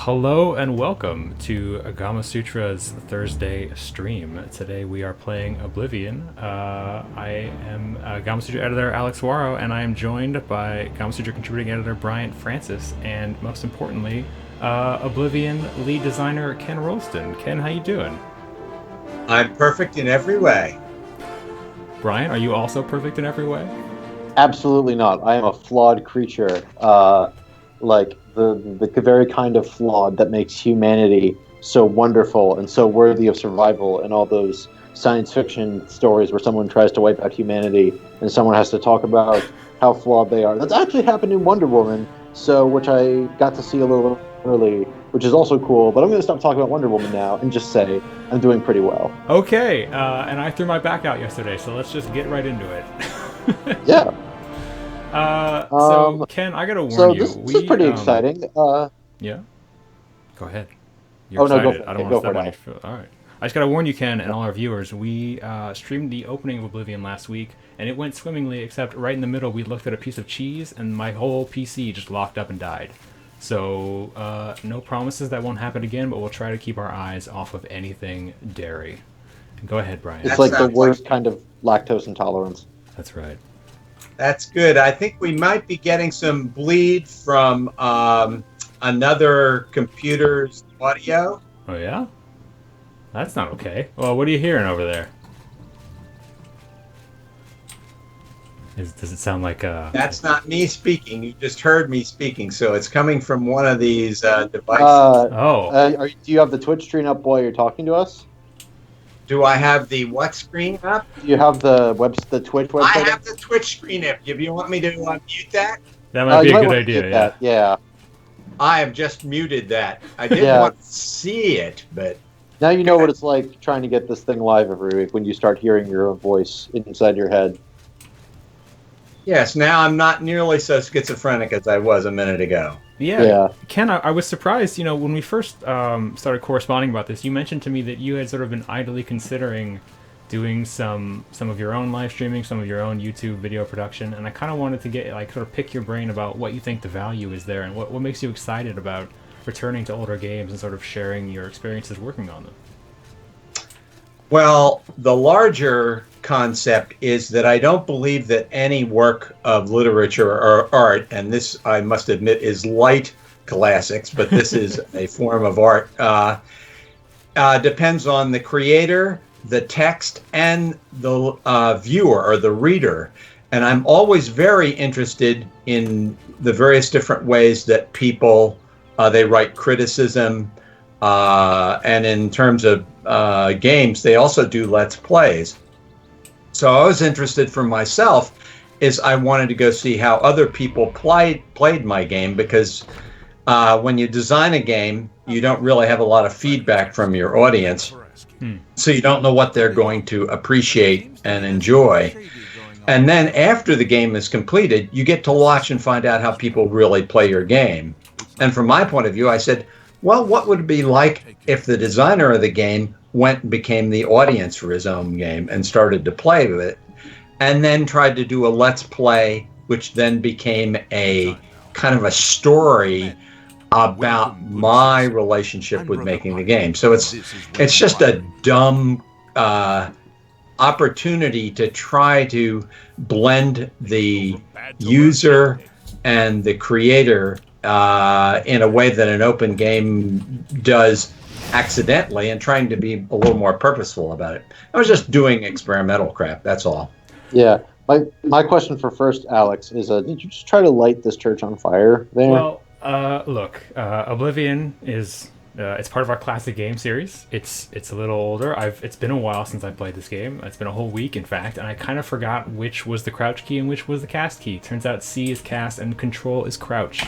Hello and welcome to Gama Sutra's Thursday stream. Today we are playing Oblivion. I am Gama Sutra editor Alex Waro, and I am joined by Gama Sutra contributing editor Bryant Francis, and most importantly, Oblivion lead designer Ken Rolston. Ken, how you doing? I'm perfect in every way. Bryant, are you also perfect in every way? Absolutely not. I am a flawed creature. Like the very kind of flawed that makes humanity so wonderful and so worthy of survival in all those science fiction stories where someone tries to wipe out humanity and someone has to talk about how flawed they are. That's actually happened in Wonder Woman, which I got to see a little early, which is also cool, but I'm going to stop talking about Wonder Woman now and just say I'm doing pretty well. Okay, and I threw my back out yesterday, so let's just get right into it. Yeah. So Ken, I gotta warn you. This is pretty exciting. Yeah. Go ahead. You're excited. No, go for it. I don't want to step on your foot. All right. I just gotta warn you, Ken, and all our viewers. We streamed the opening of Oblivion last week, and it went swimmingly, except right in the middle we looked at a piece of cheese, and my whole PC just locked up and died. So no promises that won't happen again, but we'll try to keep our eyes off of anything dairy. Go ahead, Brian. It's like the worst kind of lactose intolerance. That's right. That's good. I think we might be getting some bleed from another computer's audio. Oh, yeah? That's not okay. Well, what are you hearing over there? Does it sound like... That's not me speaking. You just heard me speaking, so it's coming from one of these devices. Do you have the Twitch screen up while you're talking to us? Do I have the what screen up? Do you have the Twitch website? I have the Twitch screen up. Do you want me to mute that? That might be a good idea, yeah. I have just muted that. I didn't want to see it, but... Now you know what it's like trying to get this thing live every week when you start hearing your own voice inside your head. Yes, now I'm not nearly so schizophrenic as I was a minute ago. Yeah. Ken, I was surprised, when we first started corresponding about this, you mentioned to me that you had sort of been idly considering doing some of your own live streaming, some of your own YouTube video production, and I kind of wanted to get, sort of pick your brain about what you think the value is there and what makes you excited about returning to older games and sort of sharing your experiences working on them. Well, the larger concept is that I don't believe that any work of literature or art, and this, I must admit, is light classics, but this is a form of art, depends on the creator, the text, and the viewer or the reader. And I'm always very interested in the various different ways that people, they write criticism, and in terms of games, they also do Let's Plays. So I was interested for myself is I wanted to go see how other people played my game, because when you design a game, you don't really have a lot of feedback from your audience. So you don't know what they're going to appreciate and enjoy. And then after the game is completed, you get to watch and find out how people really play your game. And from my point of view, I said, well, what would it be like if the designer of the game went and became the audience for his own game and started to play with it, and then tried to do a Let's Play, which then became a kind of a story about my relationship with making the game. So it's just a dumb opportunity to try to blend the user and the creator in a way that an open game does accidentally, and trying to be a little more purposeful about it. I was just doing experimental crap, that's all. Yeah. My question for first, Alex, is did you just try to light this church on fire there? Well, look, Oblivion is it's part of our classic game series. It's a little older. It's been a while since I played this game. It's been a whole week, in fact, and I kind of forgot which was the crouch key and which was the cast key. Turns out C is cast and control is crouch.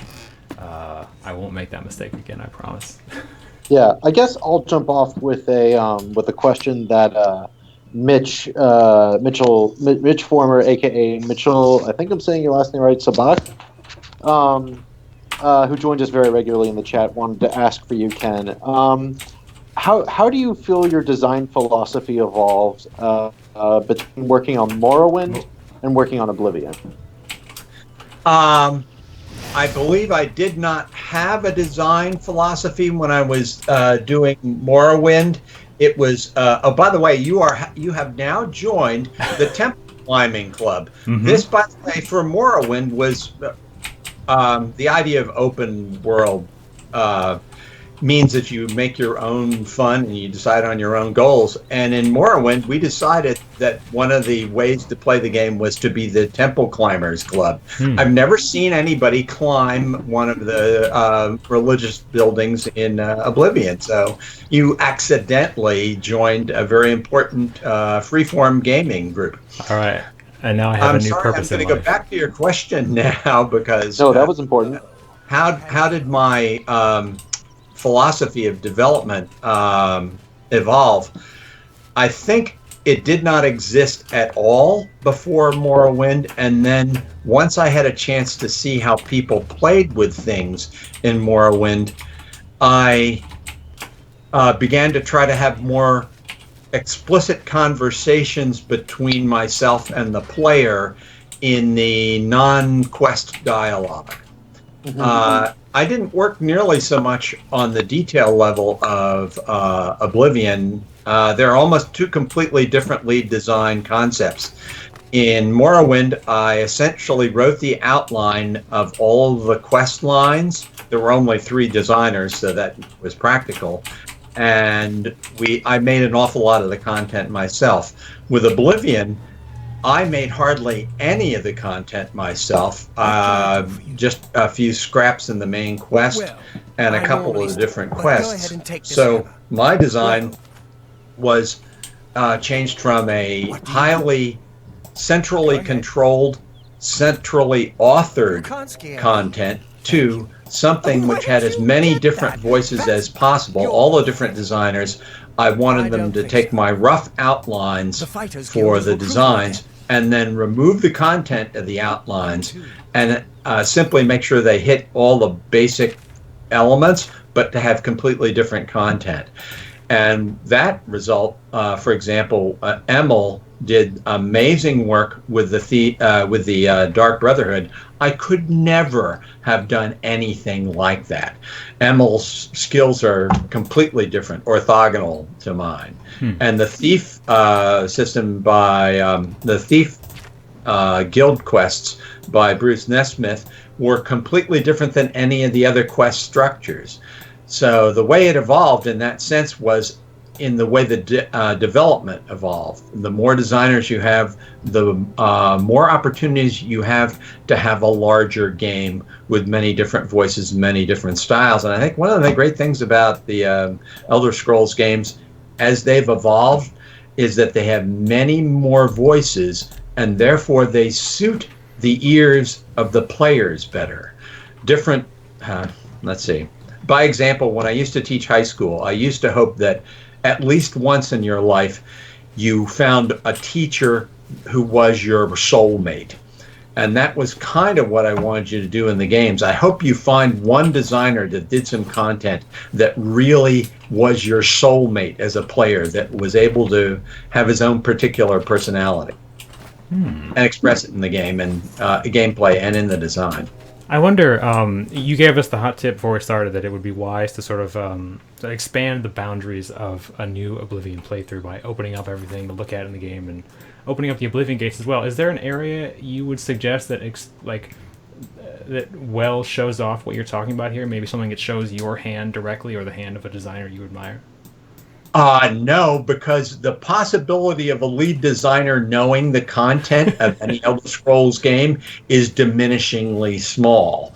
I won't make that mistake again, I promise. Yeah, I guess I'll jump off with a question that Mitch Former, aka Mitchell, I think I'm saying your last name right, Sabat, who joined us very regularly in the chat, wanted to ask for you, Ken. How do you feel your design philosophy evolved between working on Morrowind and working on Oblivion? I believe I did not have a design philosophy when I was doing Morrowind. It was oh, by the way, you have now joined the Temple Climbing Club. This, by the way, for Morrowind was the idea of open world. Means that you make your own fun and you decide on your own goals. And in Morrowind, we decided that one of the ways to play the game was to be the Temple Climbers Club. I've never seen anybody climb one of the religious buildings in Oblivion. So you accidentally joined a very important freeform gaming group. All right. And now I have a new purpose in life. I'm going to go back to your question now because... No, that was important. How did my... philosophy of development evolve? I think it did not exist at all before Morrowind, and then once I had a chance to see how people played with things in Morrowind, I began to try to have more explicit conversations between myself and the player in the non-quest dialogue. I didn't work nearly so much on the detail level of Oblivion. They're almost two completely different lead design concepts. In Morrowind, I essentially wrote the outline of all of the quest lines. There were only 3 designers, so that was practical. And I made an awful lot of the content myself. With Oblivion, I made hardly any of the content myself, just a few scraps in the main quest and a couple of the different quests. So my design was changed from a highly centrally controlled, centrally authored content to something which had as many different voices as possible, all the different designers. I wanted them to take my rough outlines for the designs and then remove the content of the outlines and simply make sure they hit all the basic elements, but to have completely different content. And that result, for example, Emil did amazing work with the Dark Brotherhood. I could never have done anything like that. Emil's skills are completely different, orthogonal to mine. And the Thief system by the Thief guild quests by Bruce Nesmith were completely different than any of the other quest structures. So the way it evolved in that sense was in the way the development evolved. The more designers you have, the more opportunities you have to have a larger game with many different voices, many different styles. And I think one of the great things about the Elder Scrolls games as they've evolved is that they have many more voices, and therefore they suit the ears of the players better. Different, let's see. By example, when I used to teach high school, I used to hope that at least once in your life, you found a teacher who was your soulmate. And that was kind of what I wanted you to do in the games. I hope you find one designer that did some content that really was your soulmate as a player, that was able to have his own particular personality and express it in the game and gameplay and in the design. I wonder, you gave us the hot tip before we started that it would be wise to sort of to expand the boundaries of a new Oblivion playthrough by opening up everything to look at in the game and opening up the Oblivion gates as well. Is there an area you would suggest that that well shows off what you're talking about here? Maybe something that shows your hand directly or the hand of a designer you admire? No, because the possibility of a lead designer knowing the content of any Elder Scrolls game is diminishingly small.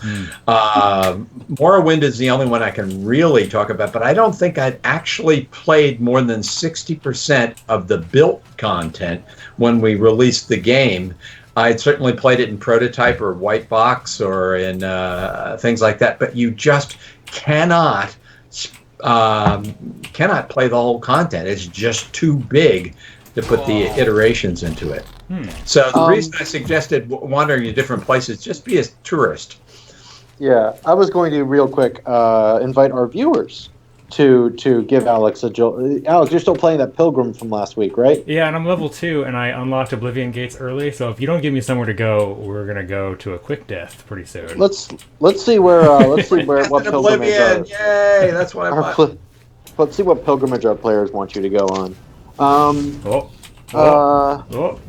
Morrowind is the only one I can really talk about, but I don't think I'd actually played more than 60% of the built content when we released the game. I'd certainly played it in prototype or white box or in things like that, but you just cannot play the whole content. It's just too big to put the iterations into it. So the reason I suggested wandering to different places, just be a tourist. Yeah, I was going to real quick invite our viewers to give Alex a jolt. Alex, you're still playing that Pilgrim from last week, right? Yeah, and I'm level 2, and I unlocked Oblivion gates early, so if you don't give me somewhere to go, we're gonna go to a quick death pretty soon. Let's see where what pilgrimage Oblivion, yay! That's what I want. let's see what pilgrimage our players want you to go on. Oh. Oh. Oh.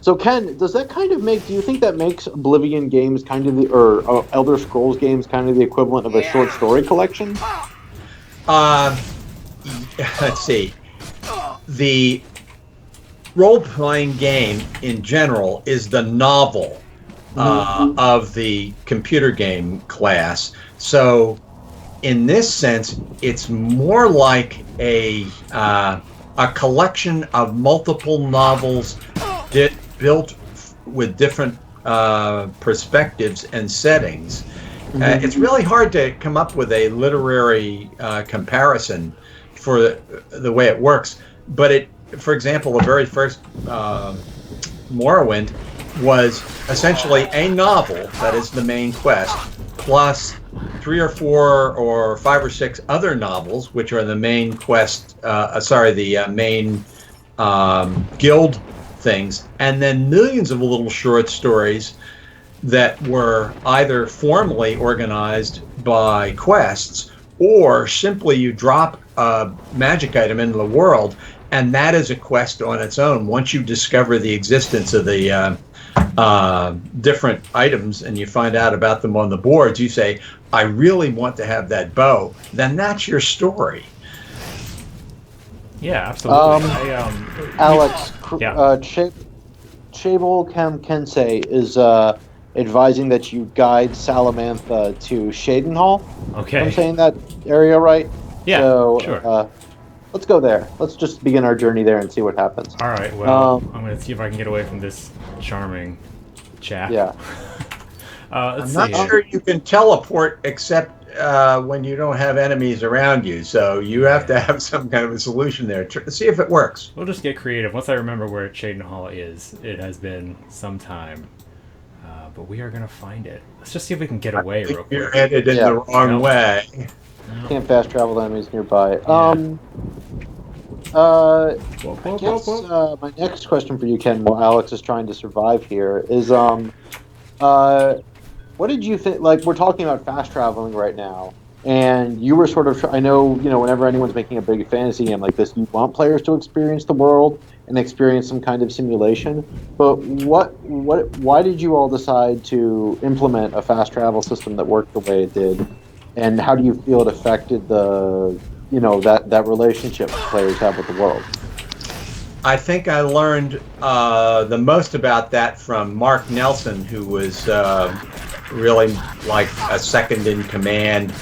So Ken, does that kind of make? Do you think that makes Oblivion games kind of or Elder Scrolls games kind of the equivalent of a short story collection? Let's see. The role-playing game in general is the novel of the computer game class. So, in this sense, it's more like a collection of multiple novels built with different perspectives and settings. It's really hard to come up with a literary comparison for the way it works. But for example, the very first Morrowind was essentially a novel, that is the main quest, plus 3 or 4 or 5 or 6 other novels, which are the main quest, the main guild things, and then millions of little short stories that were either formally organized by quests or simply you drop a magic item into the world and that is a quest on its own. Once you discover the existence of the different items and you find out about them on the boards, you say, I really want to have that bow. Then that's your story. Yeah, absolutely. Alex, yeah. Chabel Kensei is advising that you guide Salamantha to Shadenhall. Okay. I'm saying that area right? Yeah, so, sure. Let's go there. Let's just begin our journey there and see what happens. All right, well, I'm going to see if I can get away from this charming chap. Yeah. I'm not sure you can teleport except when you don't have enemies around you, so you have to have some kind of a solution there. See if it works. We'll just get creative. Once I remember where Shadenhall is, it has been some time. But we are going to find it. Let's just see if we can get away real quick. You're headed in the wrong way. Can't fast travel to enemies nearby. My next question for you, Ken, while Alex is trying to survive here, is what did you think? Like, we're talking about fast traveling right now, and you were sort of. I know, whenever anyone's making a big fantasy game like this, you want players to experience the world and experience some kind of simulation. But why did you all decide to implement a fast travel system that worked the way it did? And how do you feel it affected that relationship players have with the world? I think I learned the most about that from Mark Nelson, who was really like a second in command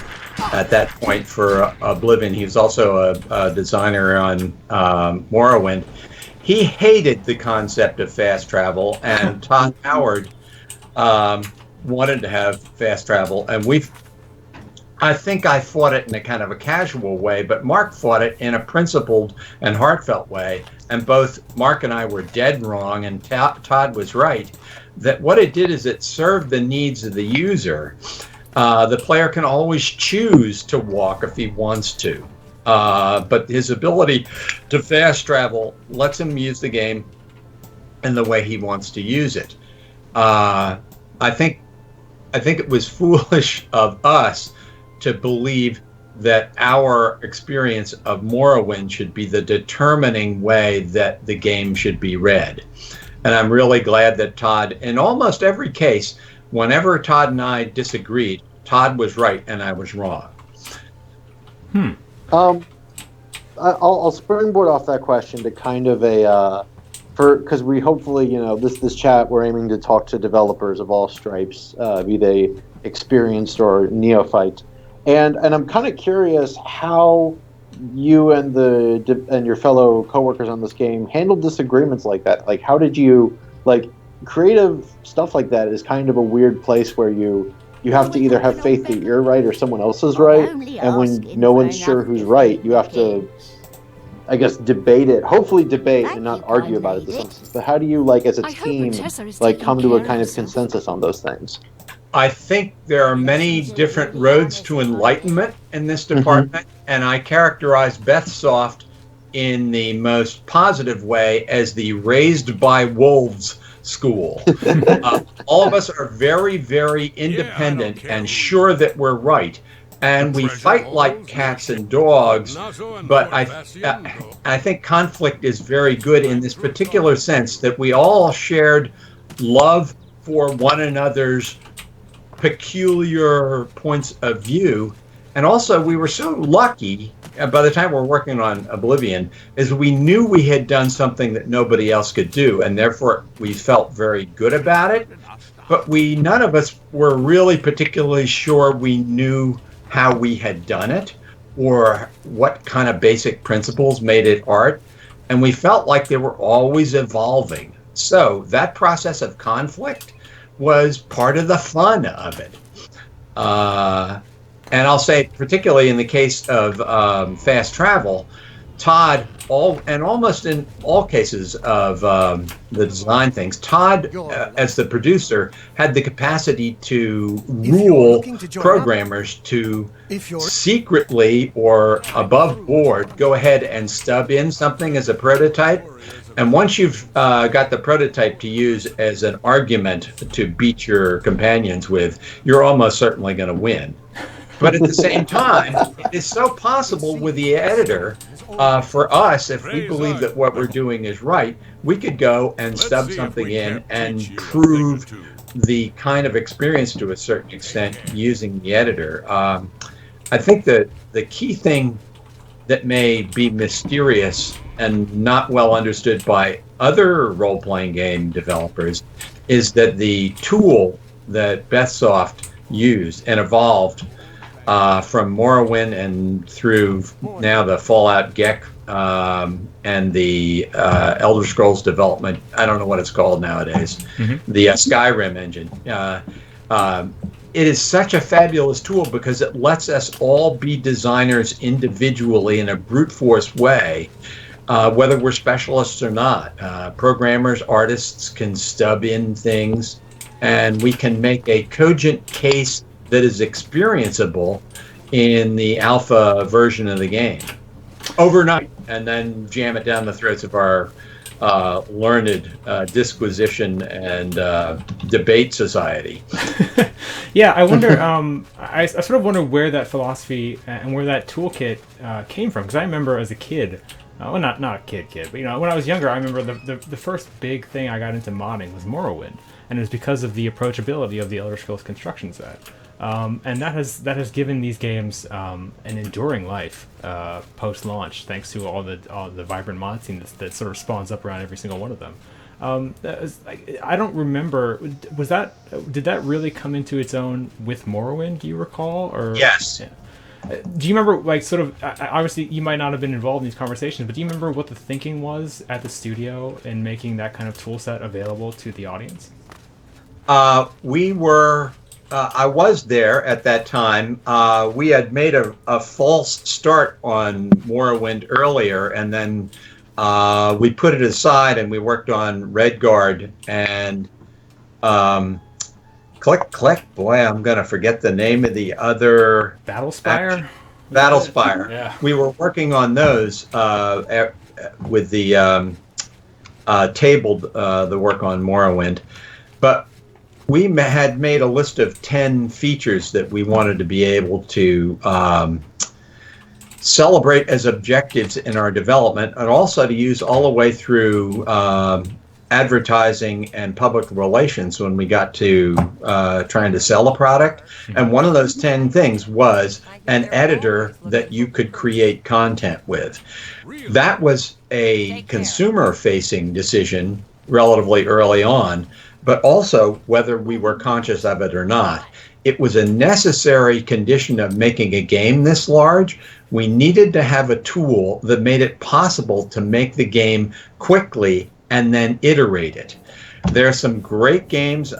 at that point for Oblivion. He was also a designer on Morrowind. He hated the concept of fast travel, and Todd Howard wanted to have fast travel, and I think I fought it in a kind of a casual way, but Mark fought it in a principled and heartfelt way. And both Mark and I were dead wrong, and Todd was right, that what it did is it served the needs of the user. The player can always choose to walk if he wants to, but his ability to fast travel lets him use the game in the way he wants to use it. I think it was foolish of us to believe that our experience of Morrowind should be the determining way that the game should be read. And I'm really glad that Todd, in almost every case, whenever Todd and I disagreed, Todd was right and I was wrong. I'll springboard off that question to kind of because we hopefully, this chat, we're aiming to talk to developers of all stripes, be they experienced or neophyte. And I'm kind of curious how you and your fellow coworkers on this game handled disagreements like that. Like, how did you, creative stuff like that is kind of a weird place where you have to either have faith that you're right or someone else is right. And when no one's sure who's right, you have to, I guess, debate it. Hopefully debate and not argue about it to some extent. But how do you, as a team, come to a kind of consensus on those things? I think there are many different roads to enlightenment in this department, and I characterize Bethsoft in the most positive way as the raised by wolves school. All of us are very, very independent and sure that we're right. And we fight like cats and dogs, but I think conflict is very good in this particular sense that we all shared love for one another's peculiar points of view. And also, we were so lucky by the time we're working on Oblivion, is we knew we had done something that nobody else could do, and therefore we felt very good about it. But none of us were really particularly sure we knew how we had done it or what kind of basic principles made it art. And we felt like they were always evolving. So that process of conflict was part of the fun of it. And I'll say, particularly in the case of fast travel, Todd, almost in all cases of the design things, Todd, as the producer, had the capacity to rule programmers to secretly or above board go ahead and stub in something as a prototype. And once you've got the prototype to use as an argument to beat your companions with, you're almost certainly going to win. But at the same time, it is so possible with the editor, for us, if we believe that what we're doing is right, we could go and stub something in and prove the kind of experience to a certain extent using the editor. I think that the key thing that may be mysterious and not well understood by other role-playing game developers is that the tool that Bethsoft used and evolved from Morrowind and through now the Fallout GEC and the Elder Scrolls development, I don't know what it's called nowadays, the Skyrim engine. It is such a fabulous tool because it lets us all be designers individually in a brute force way, whether we're specialists or not. Programmers, artists can stub in things, and we can make a cogent case that is experienceable in the alpha version of the game overnight, and then jam it down the throats of our learned disquisition and debate society. Yeah, I wonder. I sort of wonder where that philosophy and where that toolkit came from. Because I remember as a kid, well, not a kid, but when I was younger, I remember the first big thing I got into modding was Morrowind, and it was because of the approachability of the Elder Scrolls construction set. And that has given these games an enduring life post-launch, thanks to all the vibrant mod scene that sort of spawns up around every single one of them. I don't remember. Did that really come into its own with Morrowind? Do you recall? Or yes. Yeah. Do you remember, obviously you might not have been involved in these conversations, but do you remember what the thinking was at the studio in making that kind of tool set available to the audience? We were. I was there at that time. We had made a false start on Morrowind earlier, and then we put it aside and we worked on Redguard and Click. Boy, I'm going to forget the name of the other... Battlespire? Battlespire. Yeah. We were working on those with the tabled the work on Morrowind. But we had made a list of 10 features that we wanted to be able to celebrate as objectives in our development, and also to use all the way through advertising and public relations when we got to trying to sell a product. And one of those 10 things was an editor that you could create content with. That was a consumer-facing decision relatively early on, but also, whether we were conscious of it or not, it was a necessary condition of making a game this large. We needed to have a tool that made it possible to make the game quickly and then iterate it. There are some great games.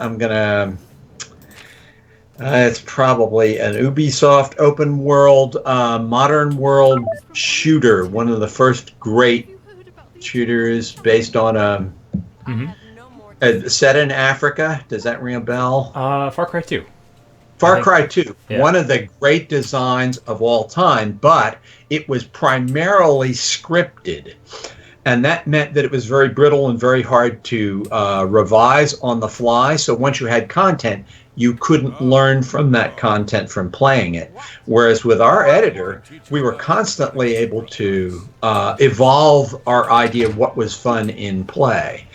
It's probably an Ubisoft open world, modern world shooter, one of the first great shooters based on a set in Africa. Does that ring a bell? Far Cry 2. Far Cry 2, Yeah. one of the great designs of all time, but it was primarily scripted. And that meant that it was very brittle and very hard to revise on the fly. So once you had content, you couldn't learn from that content from playing it. Whereas with our editor, we were constantly able to evolve our idea of what was fun in play.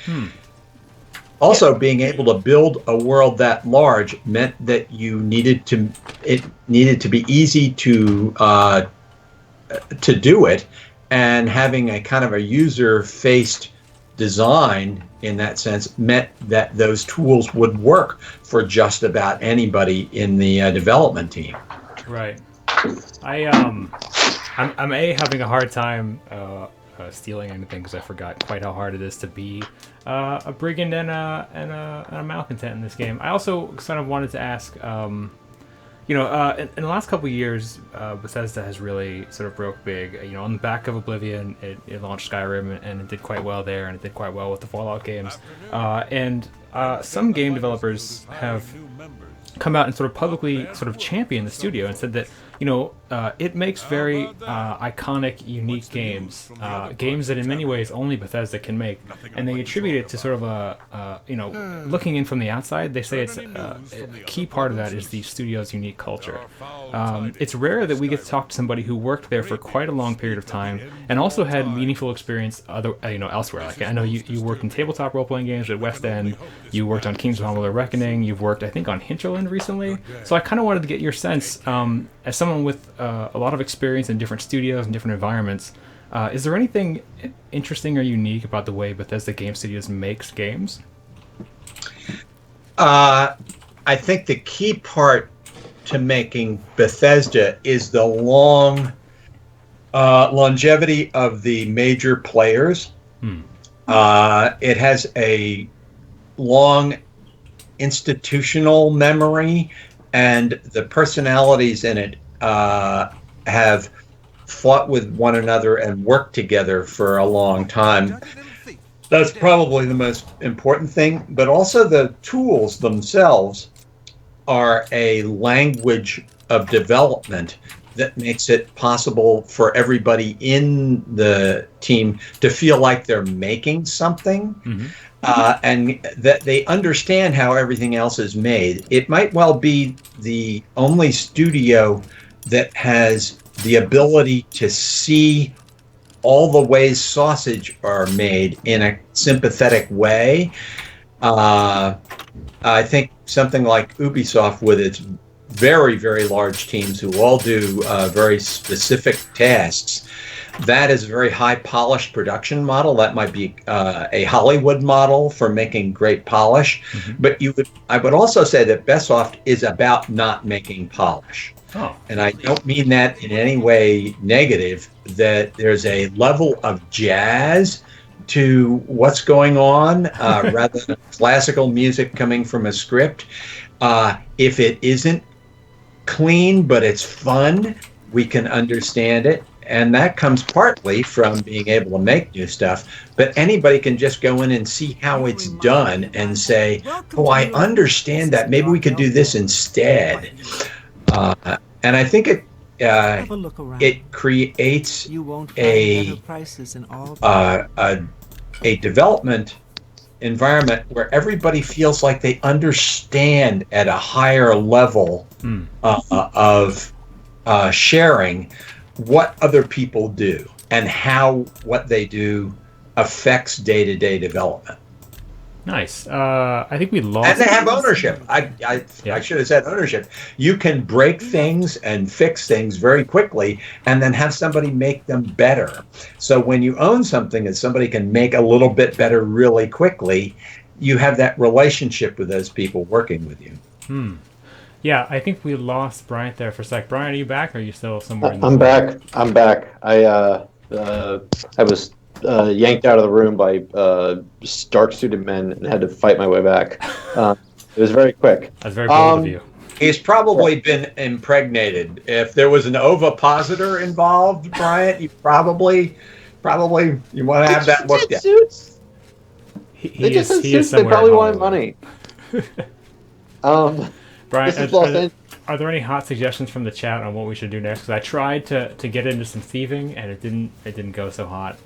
Also, being able to build a world that large meant that it needed to be easy to do it, and having a kind of a user-faced design in that sense meant that those tools would work for just about anybody in the development team. Right. I'm having a hard time stealing anything because I forgot quite how hard it is to be a brigand and a malcontent in this game. I also kind of wanted to ask, in the last couple of years, Bethesda has really sort of broke big. On the back of Oblivion, it launched Skyrim, and it did quite well there, and it did quite well with the Fallout games. And some game developers have come out and sort of publicly sort of championed the studio and said that it makes very iconic, unique games, games that in many ways only Bethesda can make, and they attribute it to sort of looking in from the outside, they say it's a key part of that is the studio's unique culture. It's rare that we get to talk to somebody who worked there for quite a long period of time and also had meaningful experience elsewhere. Like I know you worked in tabletop role-playing games at West End, you worked on King's Realm: The Reckoning, you've worked I think on Hinterland recently, so I kind of wanted to get your sense as someone with a lot of experience in different studios and different environments, is there anything interesting or unique about the way Bethesda Game Studios makes games? I think the key part to making Bethesda is the longevity of the major players. It has a long institutional memory, and the personalities in it have fought with one another and worked together for a long time. That's probably the most important thing, but also the tools themselves are a language of development that makes it possible for everybody in the team to feel like they're making something. And that they understand how everything else is made. It might well be the only studio that has the ability to see all the ways sausage are made in a sympathetic way. I think something like Ubisoft, with its very, very large teams who all do very specific tasks, that is a very high polished production model. That might be a Hollywood model for making great polish. But I would also say that Bethesda is about not making polish. And I don't mean that in any way negative, that there's a level of jazz to what's going on rather than classical music coming from a script. If it isn't clean but it's fun, we can understand it. And that comes partly from being able to make new stuff, but anybody can just go in and see how it's done and say, oh, I understand that. Maybe we could do this instead. And I think it creates a development environment where everybody feels like they understand at a higher level of sharing what other people do and how what they do affects day-to-day development. Nice. I think we lost. And they have ownership. I should have said ownership. You can break things and fix things very quickly and then have somebody make them better. So when you own something that somebody can make a little bit better really quickly, you have that relationship with those people working with you. Yeah, I think we lost Bryant there for a sec. Brian, are you back, or are you still somewhere in the I'm back. I'm back. I was yanked out of the room by dark-suited men and had to fight my way back. It was very quick. That's very bold of you. He's probably been impregnated. If there was an ovipositor involved, Bryant, you probably you want to have that looked at. They just probably wanted money. Brian, this is Los Angeles. Are there any hot suggestions from the chat on what we should do next? Because I tried to get into some thieving, and it didn't go so hot.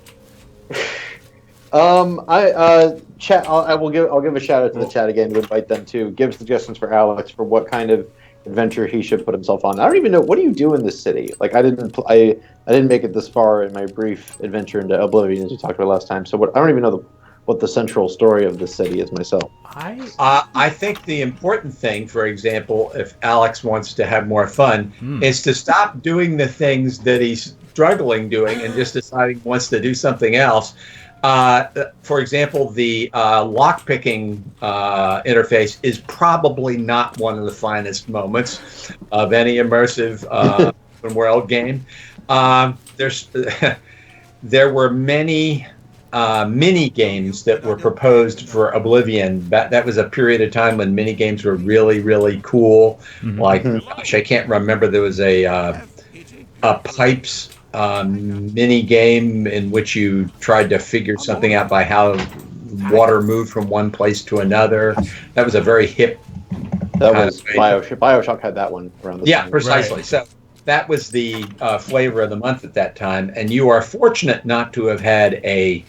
Chat. I'll give a shout out to the chat again to invite them to give suggestions for Alex for what kind of adventure he should put himself on. I don't even know, what do you do in this city? Like, I didn't make it this far in my brief adventure into Oblivion, as we talked about last time. So I don't even know what the central story of this city is myself. I think the important thing, for example, if Alex wants to have more fun, is to stop doing the things that he's struggling doing and just deciding he wants to do something else. For example, the lockpicking interface is probably not one of the finest moments of any immersive open world game. There were many mini games that were proposed for Oblivion. That was a period of time when mini games were really, really cool. Like, gosh, I can't remember. There was a pipes mini game in which you tried to figure something out by how water moved from one place to another. That was a very hip. That was BioShock had that one around the time. Precisely. Right. So that was the flavor of the month at that time, and you are fortunate not to have had a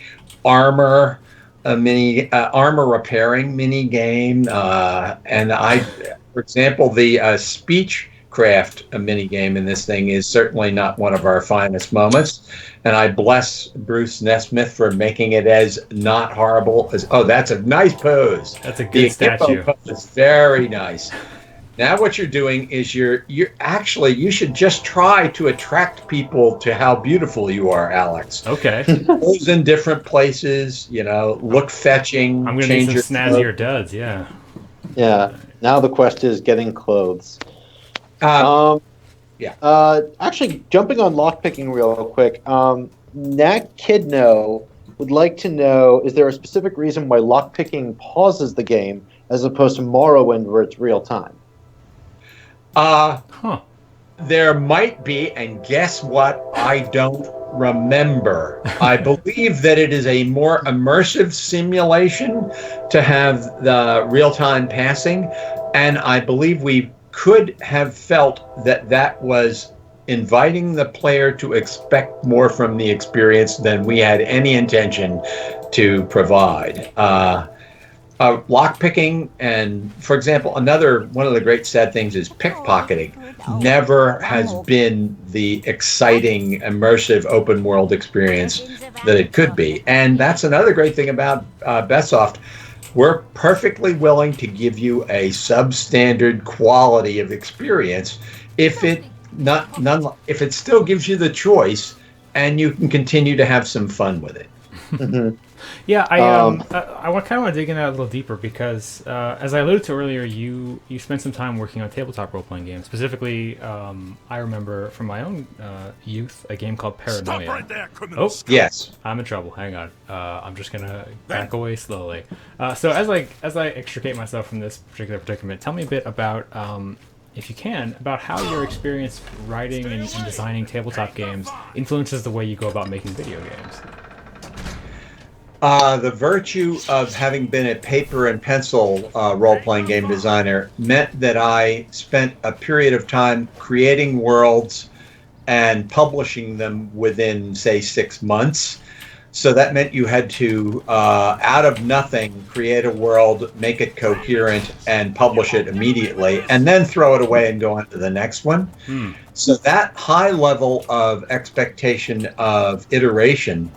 armor repairing mini game. And for example, the Speechcraft mini game in this thing is certainly not one of our finest moments. And I bless Bruce Nesmith for making it as not horrible as. Oh, that's a nice pose. That's a good statue. It's very nice. Now what you're doing is you should just try to attract people to how beautiful you are, Alex. Okay. Pose in different places, look fetching. I'm going to need some snazzier duds, yeah. Yeah. Now the quest is getting clothes. Yeah. Actually, jumping on lockpicking real quick, Nat Kidno would like to know, is there a specific reason why lockpicking pauses the game as opposed to Morrowind where it's real time? There might be, and guess what? I don't remember. I believe that it is a more immersive simulation to have the real-time passing, and I believe we could have felt that was inviting the player to expect more from the experience than we had any intention to provide. Lockpicking, and for example, one of the great sad things is pickpocketing. Never has been the exciting, immersive, open world experience that it could be. And that's another great thing about Bestsoft. We're perfectly willing to give you a substandard quality of experience if it still gives you the choice and you can continue to have some fun with it. Yeah, I kind of want to dig in that a little deeper because, as I alluded to earlier, you spent some time working on tabletop role-playing games. Specifically, I remember from my own youth a game called Paranoia. Stop right there, criminals. Yes. I'm in trouble. Hang on. I'm just gonna back away slowly. So as I extricate myself from this particular predicament, tell me a bit about, if you can, about how your experience writing and designing tabletop games influences the way you go about making video games. The virtue of having been a paper and pencil role-playing game designer meant that I spent a period of time creating worlds and publishing them within, say, 6 months. So that meant you had to, out of nothing, create a world, make it coherent, and publish it immediately, and then throw it away and go on to the next one. So that high level of expectation of iteration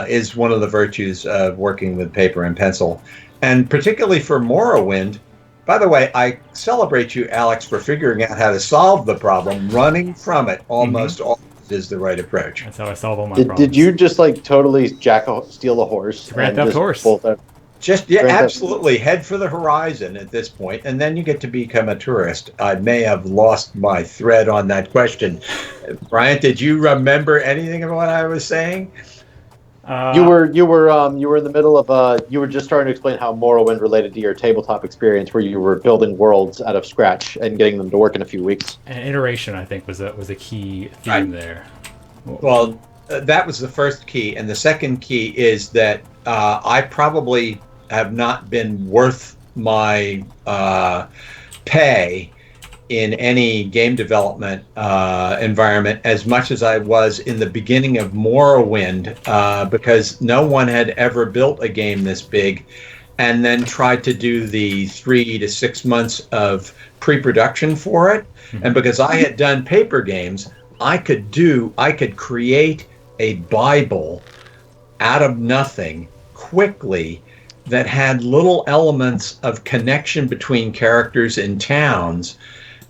is one of the virtues of working with paper and pencil. And particularly for Morrowind, by the way, I celebrate you, Alex, for figuring out how to solve the problem. Running from it almost always is the right approach. That's how I solve all my problems. Did you just totally steal a horse? Grand Theft Horse. Absolutely. Head for the horizon at this point, and then you get to become a tourist. I may have lost my thread on that question. Bryant, did you remember anything of what I was saying? You were in the middle of you were just starting to explain how Morrowind related to your tabletop experience, where you were building worlds out of scratch and getting them to work in a few weeks. And iteration, I think, was a key theme there. Well, that was the first key, and the second key is that I probably have not been worth my pay in any game development environment as much as I was in the beginning of Morrowind, because no one had ever built a game this big and then tried to do the 3 to 6 months of pre-production for it. And because I had done paper games, I could create a Bible out of nothing quickly that had little elements of connection between characters and towns.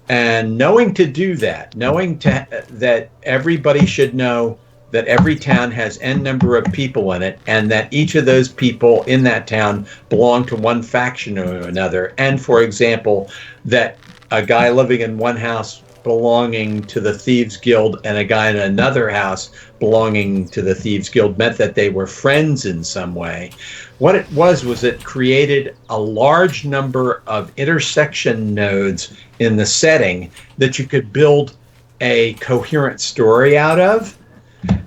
And knowing to do that, that everybody should know that every town has N number of people in it, and that each of those people in that town belong to one faction or another. And for example, that a guy living in one house belonging to the Thieves Guild and a guy in another house belonging to the Thieves Guild meant that they were friends in some way. What it was it created a large number of intersection nodes in the setting that you could build a coherent story out of.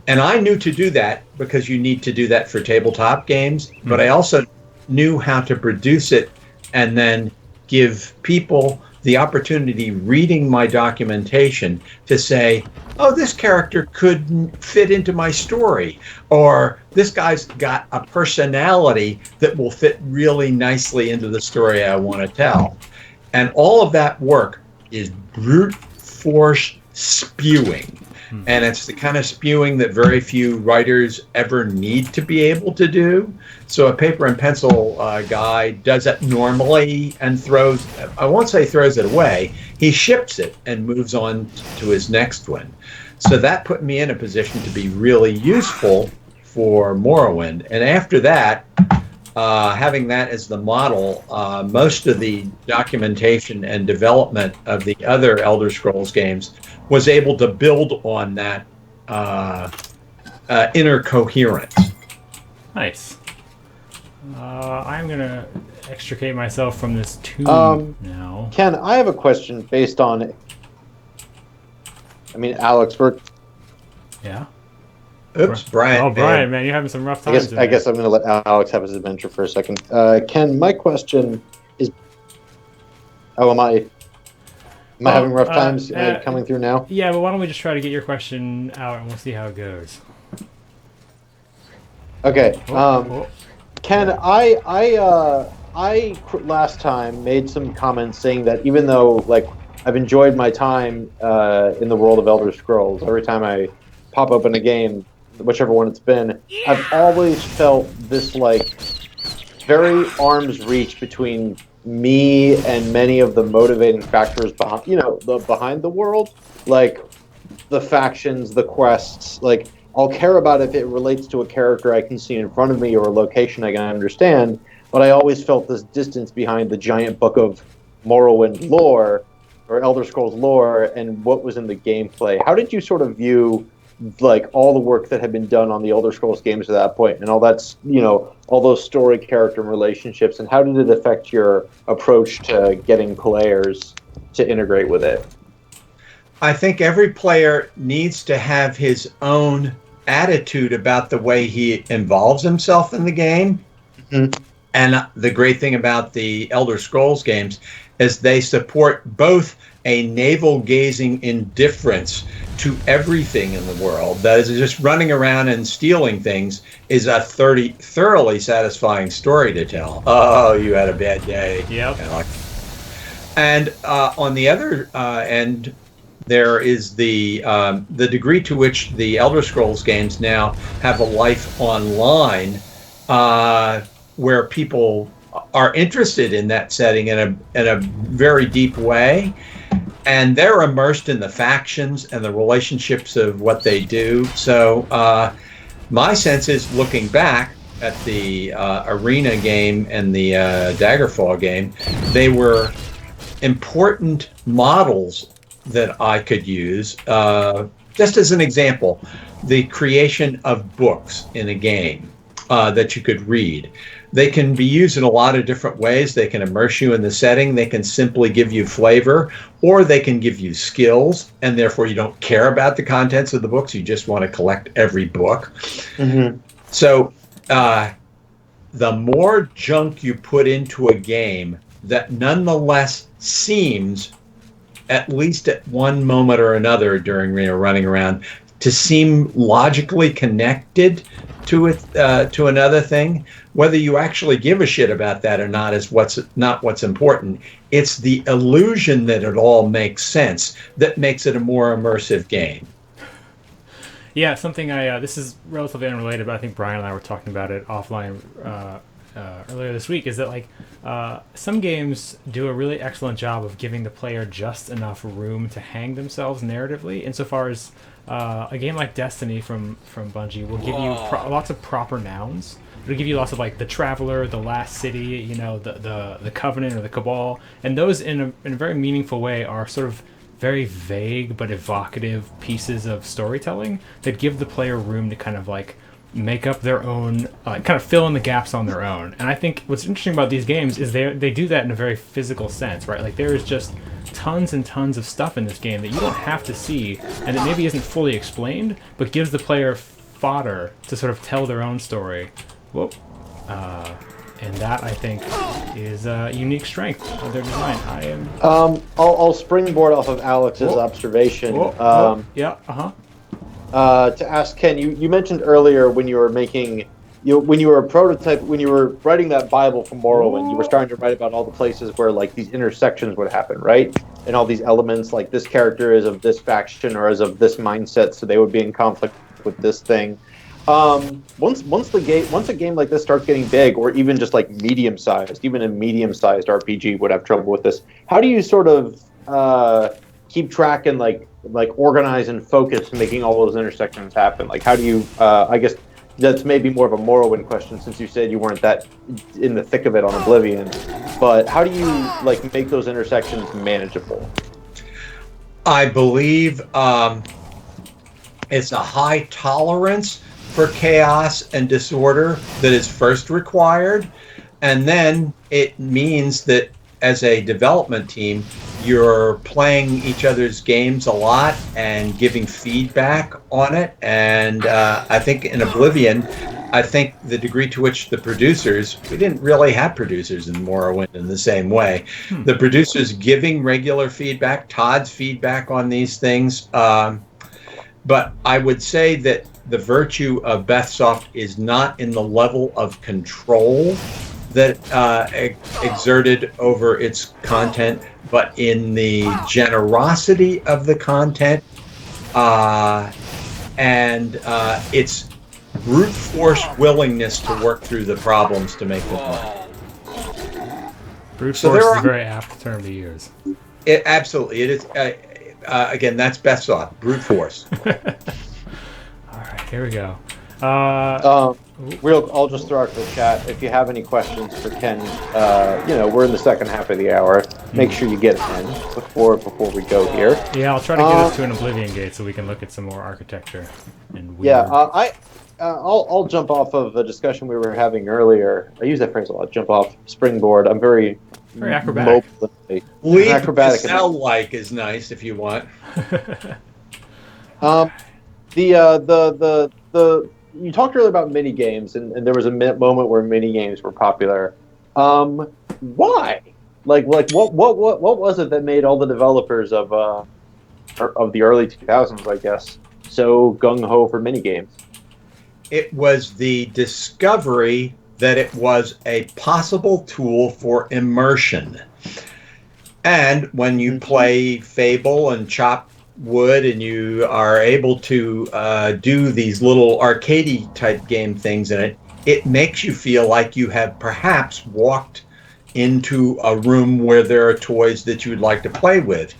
And I knew to do that because you need to do that for tabletop games, but I also knew how to produce it and then give people the opportunity reading my documentation to say, oh, this character could fit into my story, or this guy's got a personality that will fit really nicely into the story I want to tell. And all of that work is brute force spewing. And it's the kind of spewing that very few writers ever need to be able to do. So a paper and pencil guy does it normally and I won't say throws it away, he ships it and moves on to his next one. So that put me in a position to be really useful for Morrowind. And after that, having that as the model, most of the documentation and development of the other Elder Scrolls games was able to build on that inner coherence. Nice. I'm going to extricate myself from this tomb now. Ken, I have a question based on... Alex, Yeah? Oops, Brian. Oh, Brian, man, you're having some rough times. I guess I'm going to let Alex have his adventure for a second. Ken, my question is... Oh, am I having rough times coming through now? Yeah, but why don't we just try to get your question out and we'll see how it goes. Okay. Ken, I last time made some comments saying that even though I've enjoyed my time in the world of Elder Scrolls, every time I pop open a game, whichever one it's been, I've always felt this very arm's reach between me and many of the motivating factors behind the world, like the factions, the quests. I'll care about if it relates to a character I can see in front of me or a location I can understand, but I always felt this distance behind the giant book of Morrowind lore or Elder Scrolls lore and what was in the gameplay. How did you sort of view all the work that had been done on the Elder Scrolls games at that point and all that's, all those story, character, and relationships, and how did it affect your approach to getting players to integrate with it? I think every player needs to have his own attitude about the way he involves himself in the game. Mm-hmm. And the great thing about the Elder Scrolls games is they support both a navel-gazing indifference to everything in the world. That is, just running around and stealing things is a thoroughly satisfying story to tell. Oh, you had a bad day. Yep. And on the other end, there is the degree to which the Elder Scrolls games now have a life online, where people are interested in that setting in a very deep way, and they're immersed in the factions and the relationships of what they do. So my sense is, looking back at the Arena game and the Daggerfall game, they were important models that I could use. Just as an example, the creation of books in a game that you could read. They can be used in a lot of different ways. They can immerse you in the setting. They can simply give you flavor, or they can give you skills, and therefore you don't care about the contents of the books. You just want to collect every book. Mm-hmm. So the more junk you put into a game that nonetheless seems at least at one moment or another during running around, to seem logically connected to it, to another thing. Whether you actually give a shit about that or not is not what's important. It's the illusion that it all makes sense that makes it a more immersive game. Yeah, something this is relatively unrelated, but I think Brian and I were talking about it offline earlier this week, is that like some games do a really excellent job of giving the player just enough room to hang themselves narratively, insofar as a game like Destiny from Bungie will give you lots of proper nouns. It'll give you lots of like the Traveler, the Last City, you know, the Covenant or the Cabal, and those in a very meaningful way are sort of very vague but evocative pieces of storytelling that give the player room to kind of like make up their own, kind of fill in the gaps on their own. And I think what's interesting about these games is they do that in a very physical sense, right? Like there is just tons and tons of stuff in this game that you don't have to see, and that maybe isn't fully explained, but gives the player fodder to sort of tell their own story. Whoa. And that, I think, is a unique strength of their design. I am. I'll springboard off of Alex's observation. Yeah. To ask Ken, you mentioned earlier when you were making, when you were a prototype, when you were writing that Bible for Morrowind, you were starting to write about all the places where like these intersections would happen, right? And all these elements, like this character is of this faction or is of this mindset, so they would be in conflict with this thing. Once a game like this starts getting big, or even just like medium-sized, even a medium-sized RPG would have trouble with this. How do you sort of keep track and like organize and focus making all those intersections happen? Like how do you? I guess that's maybe more of a Morrowind question, since you said you weren't that in the thick of it on Oblivion. But how do you like make those intersections manageable? I believe it's a high tolerance for chaos and disorder that is first required, and then it means that as a development team you're playing each other's games a lot and giving feedback on it. And I think in Oblivion, I think the degree to which the producers, we didn't really have producers in Morrowind in the same way. The producers giving regular feedback, Todd's feedback on these things, but I would say that the virtue of Bethsoft is not in the level of control that exerted over its content, but in the generosity of the content and its brute force willingness to work through the problems to make them work. Brute force is a very apt term to use. Absolutely, it is. Again, that's Bethsoft, brute force. All right, here we go. I'll just throw out to the chat. If you have any questions for Ken, we're in the second half of the hour. Make sure you get in before we go here. Yeah, I'll try to get us to an Oblivion gate so we can look at some more architecture. And I'll jump off of a discussion we were having earlier. I use that phrase a lot. Jump off, springboard. I'm very acrobatic. Lead acrobatic. Sound like is nice if you want. You talked earlier about mini games, and there was a moment where mini games were popular. Why? Like what was it that made all the developers of the early 2000s, I guess, so gung ho for mini games? It was the discovery that it was a possible tool for immersion. And when you play Fable and chop wood and you are able to do these little arcadey type game things in it, it makes you feel like you have perhaps walked into a room where there are toys that you would like to play with.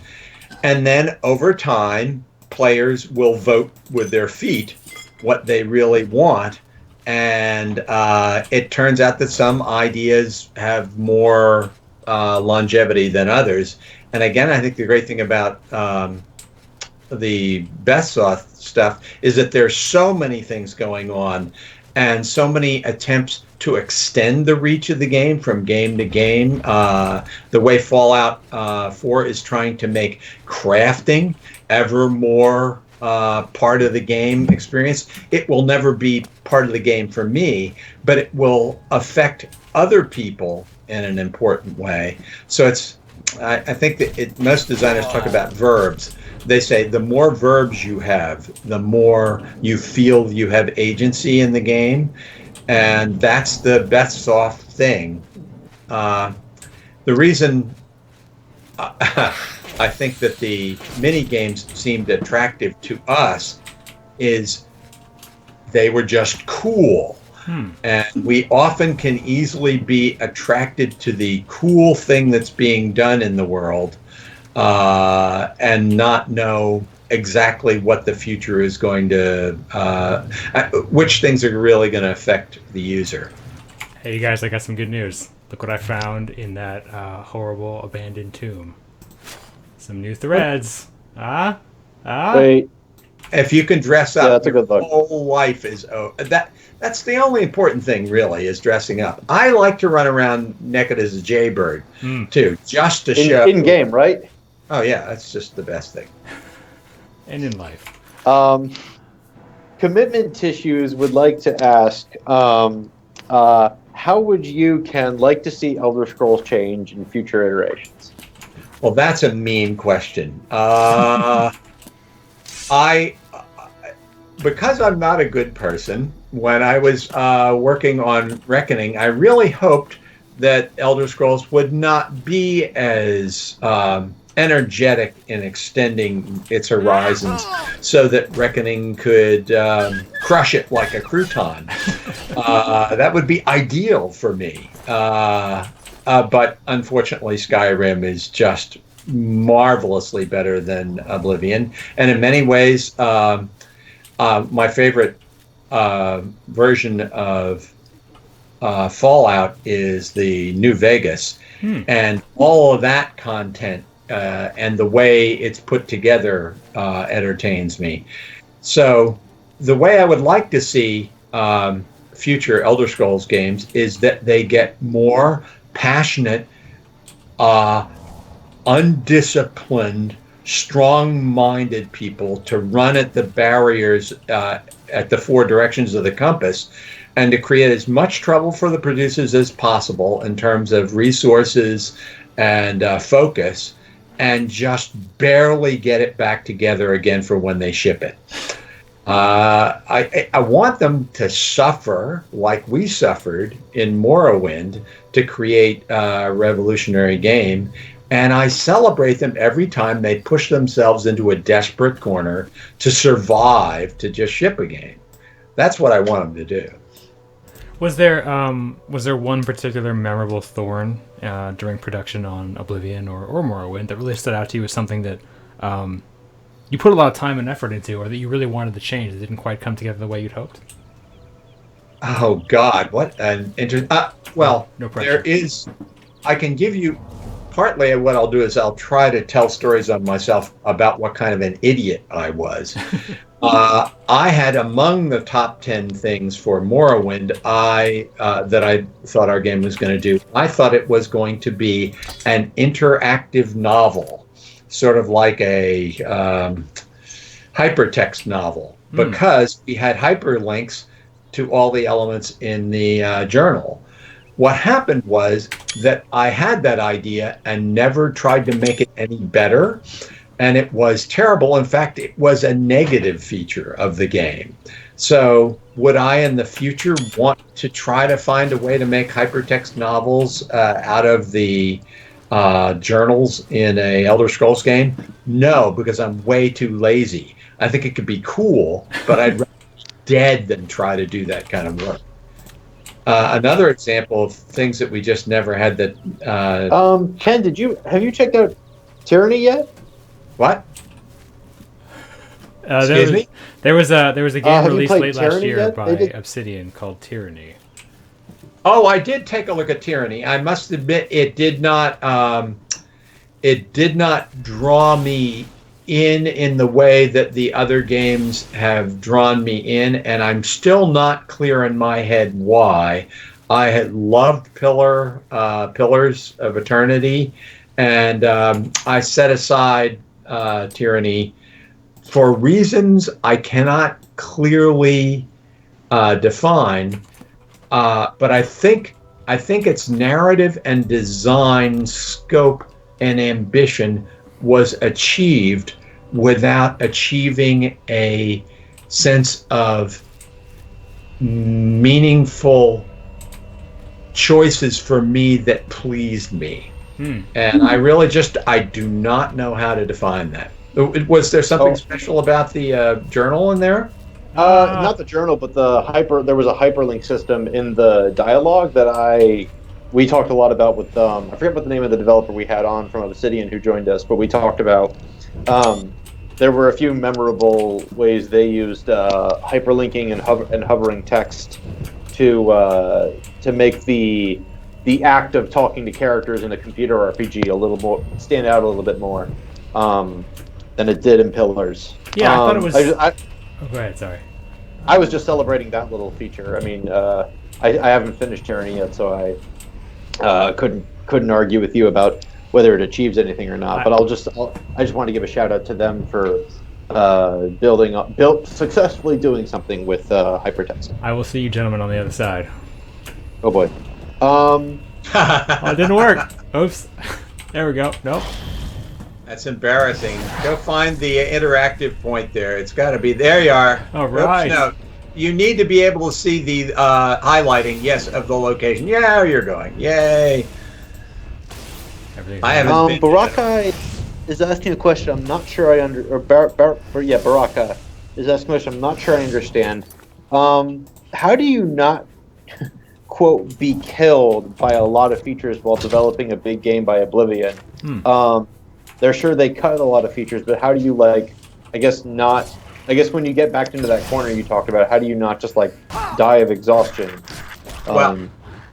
And then over time, players will vote with their feet what they really want. And it turns out that some ideas have more longevity than others. And again, I think the great thing about the Bethsoft stuff is that there's so many things going on and so many attempts to extend the reach of the game from game to game. The way Fallout 4 is trying to make crafting ever more part of the game experience. It will never be part of the game for me, but it will affect other people in an important way. So I think that most designers talk about verbs. They say the more verbs you have, the more you feel you have agency in the game, and that's the best soft thing. The reason I think that the mini games seemed attractive to us is they were just cool. And we often can easily be attracted to the cool thing that's being done in the world and not know exactly what the future is going to, which things are really going to affect the user. Hey, you guys, I got some good news. Look what I found in that horrible abandoned tomb. Some new threads. Wait. If you can dress up, that's a good look. Whole life is that's the only important thing, really, is dressing up. I like to run around naked as a jaybird, too, just to show. In game, right? Oh, yeah, that's just the best thing. And in life. Commitment Tissues would like to ask, how would you, Ken, like to see Elder Scrolls change in future iterations? Well, that's a mean question. Because I'm not a good person, when I was working on Reckoning, I really hoped that Elder Scrolls would not be as energetic in extending its horizons so that Reckoning could crush it like a crouton. That would be ideal for me. But unfortunately, Skyrim is just marvelously better than Oblivion. And in many ways, my favorite version of Fallout is the New Vegas. And all of that content and the way it's put together entertains me. So the way I would like to see future Elder Scrolls games is that they get more passionate, undisciplined, strong-minded people to run at the barriers at the four directions of the compass and to create as much trouble for the producers as possible in terms of resources and focus, and just barely get it back together again for when they ship it. I want them to suffer like we suffered in Morrowind to create a revolutionary game, and I celebrate them every time they push themselves into a desperate corner to survive to just ship a game. That's what I want them to do. Was there one particular memorable thorn during production on Oblivion or Morrowind that really stood out to you as something that you put a lot of time and effort into, or that you really wanted to change that didn't quite come together the way you'd hoped? Oh God, what an well, no pressure. There is. I can give you. Partly what I'll do is I'll try to tell stories of myself about what kind of an idiot I was. I had among the top 10 things for Morrowind that I thought our game was going to do. I thought it was going to be an interactive novel, sort of like a hypertext novel, because we had hyperlinks to all the elements in the journal. What happened was that I had that idea and never tried to make it any better, and it was terrible. In fact, it was a negative feature of the game. So would I in the future want to try to find a way to make hypertext novels out of the journals in a Elder Scrolls game? No, because I'm way too lazy. I think it could be cool, but I'd rather be dead than try to do that kind of work. Another example of things that we just never had that. Ken, have you checked out Tyranny yet? What? Excuse me? There was a game released late last year yet? by Obsidian called Tyranny. Oh, I did take a look at Tyranny. I must admit, it did not draw me in the way that the other games have drawn me in, and I'm still not clear in my head why. I had loved Pillars of Eternity, and I set aside Tyranny for reasons I cannot clearly define. But I think its narrative and design scope and ambition was achieved without achieving a sense of meaningful choices for me that pleased me. And I do not know how to define that. Was there something special about the journal in there? Not the journal, but there was a hyperlink system in the dialogue that we talked a lot about with I forget what the name of the developer we had on from Obsidian who joined us, but we talked about there were a few memorable ways they used hyperlinking and hovering text to make the act of talking to characters in a computer RPG a little more stand out a little bit more than it did in Pillars. Yeah, I thought it was. Oh, go ahead. Sorry. I was just celebrating that little feature. I mean, I haven't finished Tyranny yet, so I couldn't argue with you about whether it achieves anything or not. But I just want to give a shout out to them for successfully doing something with hypertext. I will see you gentlemen on the other side. Oh boy. Oh, it didn't work. Oops. There we go. Nope. That's embarrassing. Go find the interactive point there. It's got to be. There you are. All right. Oops, no. You need to be able to see the highlighting, yes, of the location. Yeah, you're going. Yay. I haven't been. Baraka is asking a question. I'm not sure I Baraka is asking a question. I'm not sure I understand. How do you not quote be killed by a lot of features while developing a big game by Oblivion? They're sure they cut a lot of features, but how do you I guess when you get back into that corner you talked about, how do you not just die of exhaustion?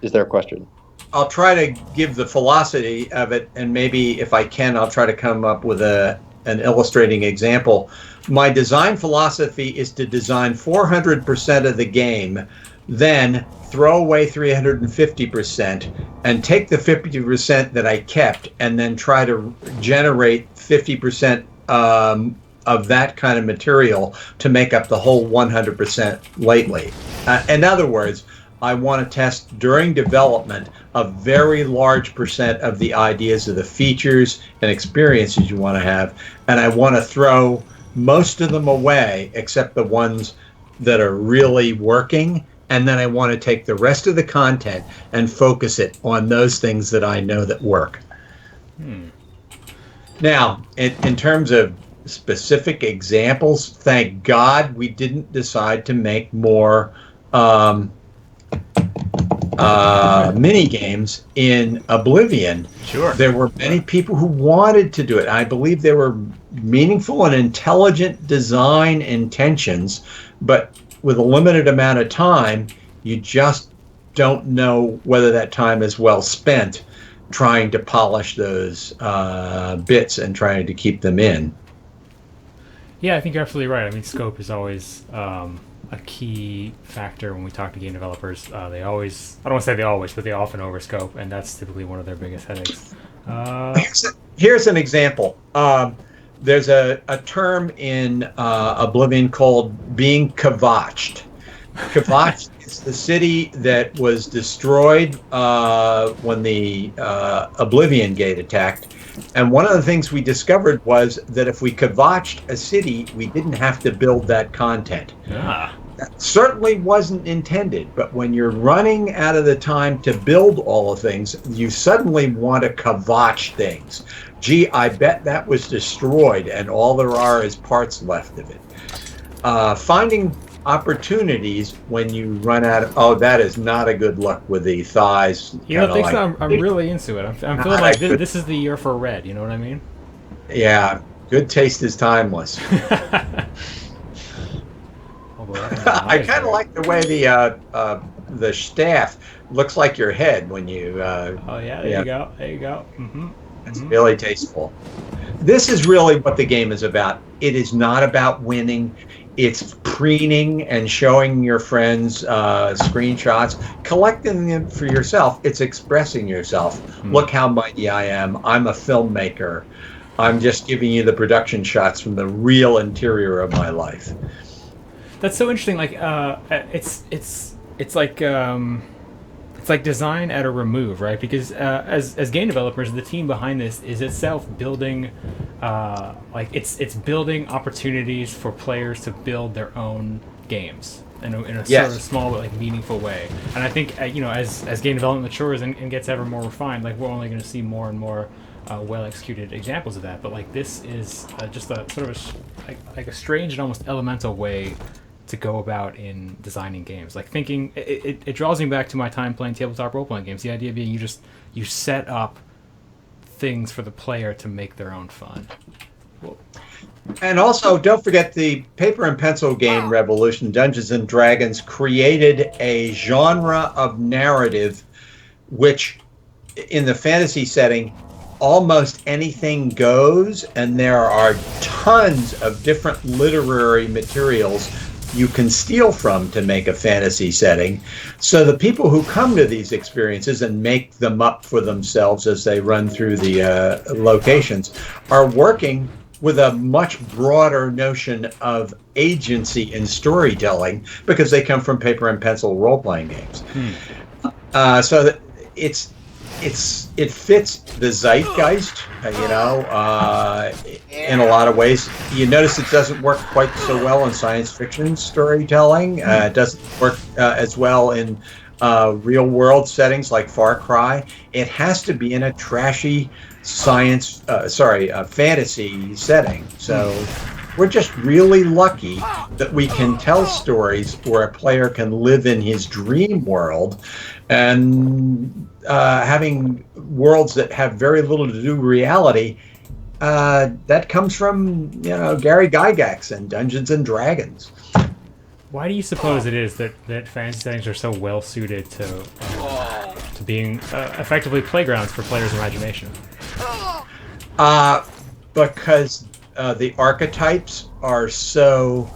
Is their question. I'll try to give the philosophy of it, and maybe if I can, I'll try to come up with an illustrating example. My design philosophy is to design 400% of the game, then throw away 350% and take the 50% that I kept and then try to generate 50% of that kind of material to make up the whole 100% lately. In other words, I want to test during development a very large percent of the ideas of the features and experiences you want to have, and I want to throw most of them away except the ones that are really working. And then I want to take the rest of the content and focus it on those things that I know that work. Now, in terms of specific examples, thank God we didn't decide to make more mini games in Oblivion. Sure. There were many people who wanted to do it. I believe there were meaningful and intelligent design intentions, but with a limited amount of time, you just don't know whether that time is well spent trying to polish those bits and trying to keep them in. Yeah, I think you're absolutely right. I mean, scope is always a key factor when we talk to game developers. They always, I don't want to say they always, but they often overscope, and that's typically one of their biggest headaches. Here's an example. There's a term in Oblivion called being kvatched. Kvatched is the city that was destroyed when the Oblivion Gate attacked. And one of the things we discovered was that if we kvatched a city, we didn't have to build that content. That certainly wasn't intended, but when you're running out of the time to build all the things, you suddenly want to kvatch things. Gee, I bet that was destroyed and all there are is parts left of it. Finding opportunities when you run out of, that is not a good look with the thighs. You don't think so? I'm really into it. I'm feeling like this is the year for red, you know what I mean? Yeah, good taste is timeless. I kind of like the way the staff looks like your head when you. Oh yeah, there you go. There you go. It's really tasteful. This is really what the game is about. It is not about winning. It's preening and showing your friends screenshots, collecting them for yourself. It's expressing yourself. Look how mighty I am. I'm a filmmaker. I'm just giving you the production shots from the real interior of my life. That's so interesting. Like, it's like it's like design at a remove, right? Because as game developers, the team behind this is itself building, like it's building opportunities for players to build their own games in a Yes. sort of small but like meaningful way. And I think as game development matures and gets ever more refined, like we're only going to see more and more well executed examples of that. But like this is just a sort of like a strange and almost elemental way to go about in designing games. Like thinking, it draws me back to my time playing tabletop role playing games. The idea being you set up things for the player to make their own fun. Well, And also, don't forget the paper and pencil game revolution, Dungeons and Dragons, created a genre of narrative which, in the fantasy setting, almost anything goes, and there are tons of different literary materials you can steal from to make a fantasy setting. So the people who come to these experiences and make them up for themselves as they run through the locations are working with a much broader notion of agency in storytelling because they come from paper and pencil role-playing games. So that it fits the zeitgeist, in a lot of ways. You notice it doesn't work quite so well in science fiction storytelling. It doesn't work as well in real-world settings like Far Cry. It has to be in a trashy fantasy setting. So we're just really lucky that we can tell stories where a player can live in his dream world, and having worlds that have very little to do with reality. That comes from Gary Gygax and Dungeons and Dragons. why do you suppose it is that fantasy settings are so well suited to being effectively playgrounds for players' imagination? Because the archetypes are so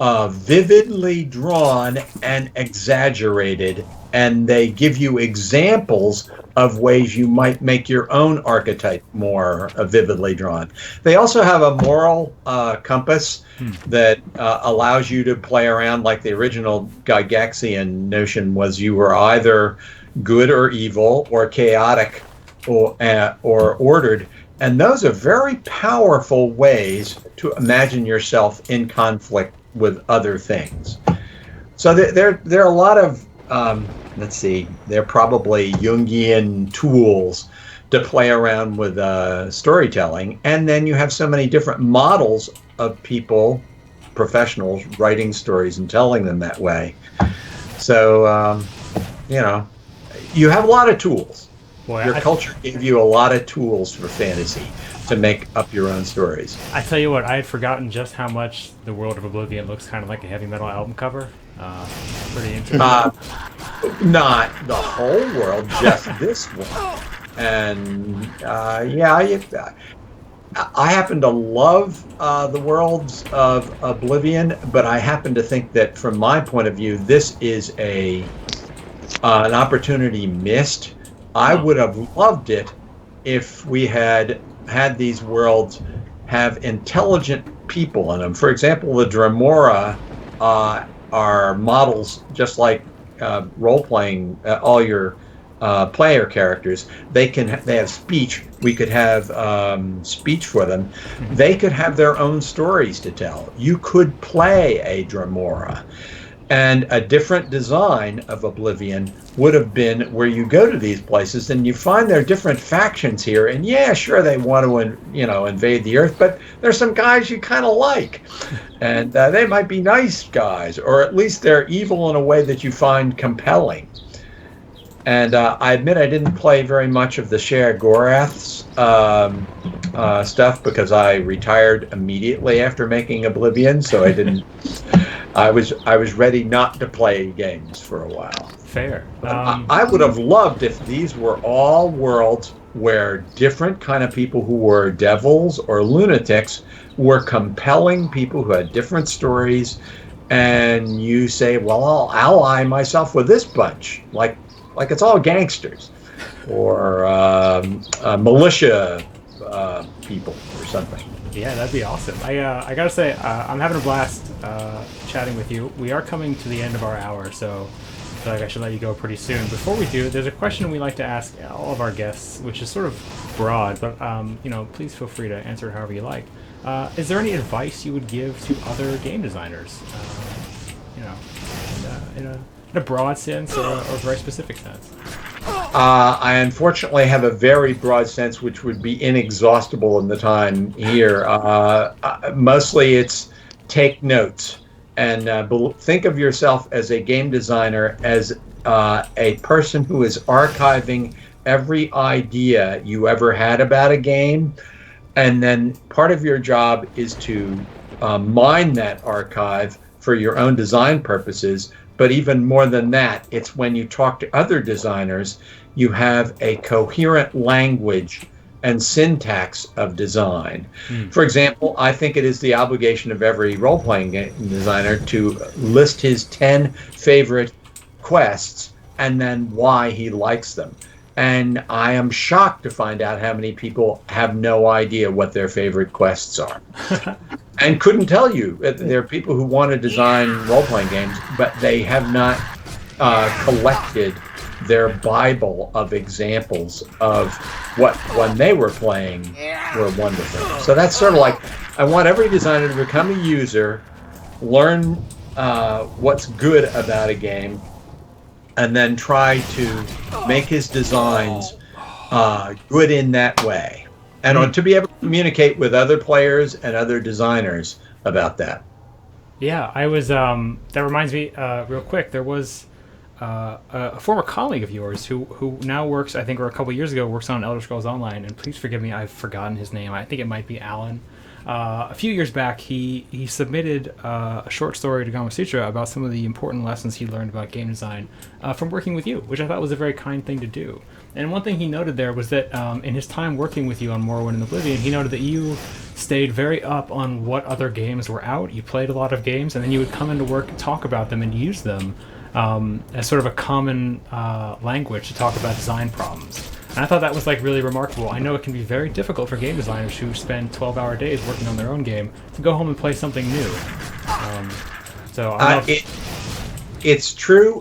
vividly drawn and exaggerated, and they give you examples of ways you might make your own archetype more vividly drawn. They also have a moral compass that allows you to play around, like the original Gygaxian notion was you were either good or evil or chaotic or ordered. And those are very powerful ways to imagine yourself in conflict with other things. So there are a lot of, they're probably Jungian tools to play around with storytelling. And then you have so many different models of people, professionals, writing stories and telling them that way. So, you have a lot of tools. Boy, Your culture gave you a lot of tools for fantasy to make up your own stories. I tell you what, I had forgotten just how much the world of Oblivion looks kind of like a heavy metal album cover. Pretty interesting. Not the whole world, just this one. And I happen to love the worlds of Oblivion, but I happen to think that from my point of view, this is an opportunity missed. I would have loved it if we had these worlds have intelligent people in them. For example, the Dremora are models just like role-playing, all your player characters. They have speech. We could have speech for them. They could have their own stories to tell. You could play a Dremora. And a different design of Oblivion would have been where you go to these places and you find there are different factions here. And yeah, sure, they want to, invade the Earth, but there's some guys you kind of like. And they might be nice guys, or at least they're evil in a way that you find compelling. And I admit I didn't play very much of the Sheogorath's stuff because I retired immediately after making Oblivion, so I didn't. I was ready not to play games for a while. Fair. I would have loved if these were all worlds where different kind of people who were devils or lunatics were compelling people who had different stories, and you say, well, I'll ally myself with this bunch, like it's all gangsters or militia people or something. Yeah, that'd be awesome. I gotta say, I'm having a blast chatting with you. We are coming to the end of our hour, so feel like I should let you go pretty soon. Before we do, there's a question we like to ask all of our guests, which is sort of broad, but please feel free to answer it however you like. Is there any advice you would give to other game designers? In a broad sense or a very specific sense? I unfortunately have a very broad sense, which would be inexhaustible in the time here. Mostly it's take notes and think of yourself as a game designer, as a person who is archiving every idea you ever had about a game. And then part of your job is to mine that archive for your own design purposes. But even more than that, it's when you talk to other designers, you have a coherent language and syntax of design. For example, I think it is the obligation of every role-playing game designer to list his 10 favorite quests and then why he likes them. And I am shocked to find out how many people have no idea what their favorite quests are. And couldn't tell you. There are people who want to design role-playing games, but they have not collected their Bible of examples of what, when they were playing, were wonderful. So that's sort of like, I want every designer to become a user, learn what's good about a game, and then try to make his designs good in that way. And to be able to communicate with other players and other designers about that. Yeah, I was. That reminds me, real quick. There was a former colleague of yours who now works, I think, or a couple years ago, works on Elder Scrolls Online. And please forgive me, I've forgotten his name. I think it might be Alan. A few years back, he submitted a short story to Gama Sutra about some of the important lessons he learned about game design from working with you, which I thought was a very kind thing to do. And one thing he noted there was that in his time working with you on Morrowind and Oblivion, he noted that you stayed very up on what other games were out. You played a lot of games, and then you would come into work and talk about them and use them as sort of a common language to talk about design problems. And I thought that was like really remarkable. I know it can be very difficult for game designers who spend 12-hour days working on their own game to go home and play something new. It's true.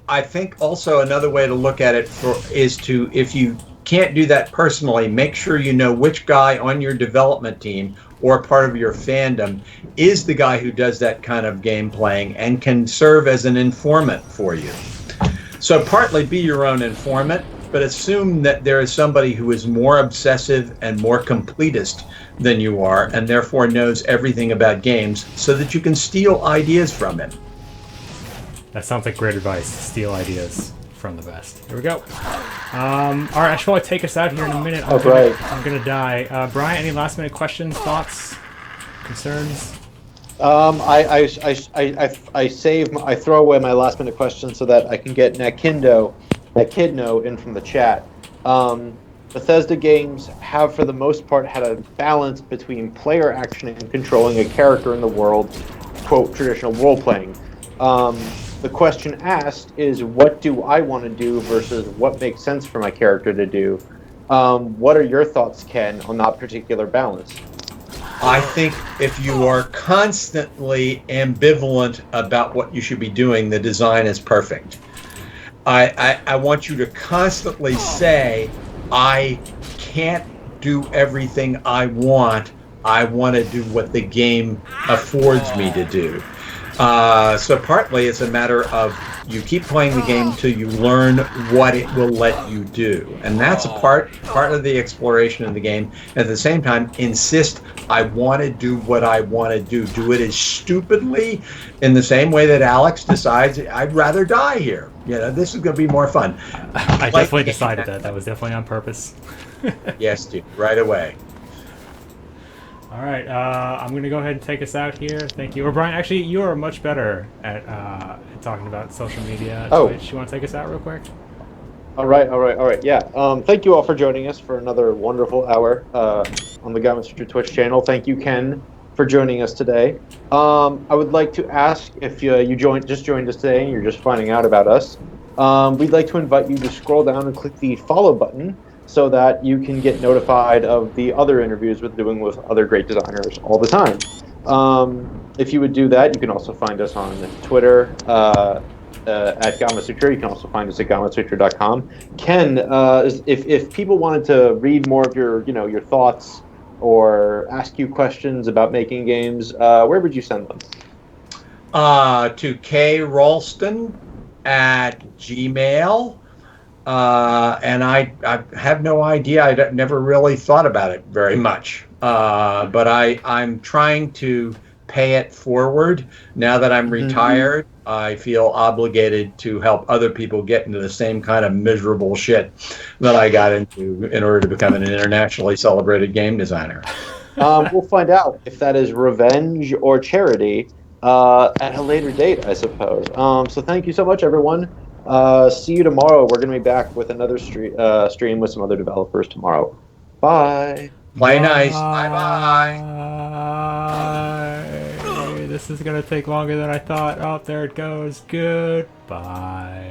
I think also another way to look at it is to, if you can't do that personally, make sure you know which guy on your development team or part of your fandom is the guy who does that kind of game playing and can serve as an informant for you. So partly be your own informant, but assume that there is somebody who is more obsessive and more completist than you are, and therefore knows everything about games, so that you can steal ideas from him. That sounds like great advice. Steal ideas from the best. Here we go. All right, I should probably take us out here in a minute. I'm gonna die. Brian, any last minute questions, thoughts, concerns? I throw away my last minute questions so that I can get Nakidno in from the chat. Bethesda games have, for the most part, had a balance between player action and controlling a character in the world, quote, traditional role-playing. The question asked is, what do I want to do versus what makes sense for my character to do? What are your thoughts, Ken, on that particular balance? I think if you are constantly ambivalent about what you should be doing, the design is perfect. I want you to constantly say, I can't do everything I want. I want to do what the game affords me to do. So partly it's a matter of you keep playing the game till you learn what it will let you do. And that's a part of the exploration of the game. At the same time, insist, I want to do what I want to do. Do it as stupidly in the same way that Alex decides, I'd rather die here. You know, this is going to be more fun. I definitely decided that. That was definitely on purpose. Yes, dude, right away. All right, I'm going to go ahead and take us out here. Thank you. Or Brian, actually, you are much better at talking about social media. Twitch. You want to take us out real quick? All right. Yeah. Thank you all for joining us for another wonderful hour on the Gama Sutra Twitch channel. Thank you, Ken, for joining us today. I would like to ask, if you just joined us today and you're just finding out about us, we'd like to invite you to scroll down and click the follow button, so that you can get notified of the other interviews we're doing with other great designers all the time. If you would do that, you can also find us on Twitter, at Gamma Sutra. You can also find us at gamasutra.com. Ken, if people wanted to read more of your thoughts or ask you questions about making games, where would you send them? To K Rolston at Gmail. And I have no idea. Never really thought about it very much. But I'm trying to pay it forward. Now that I'm retired, I feel obligated to help other people get into the same kind of miserable shit that I got into in order to become an internationally celebrated game designer. We'll find out if that is revenge or charity at a later date, I suppose. So thank you so much, everyone. See you tomorrow. We're going to be back with another stream with some other developers tomorrow. Bye. Play nice. Bye bye. This is gonna take longer than I thought. Oh, there it goes. Goodbye.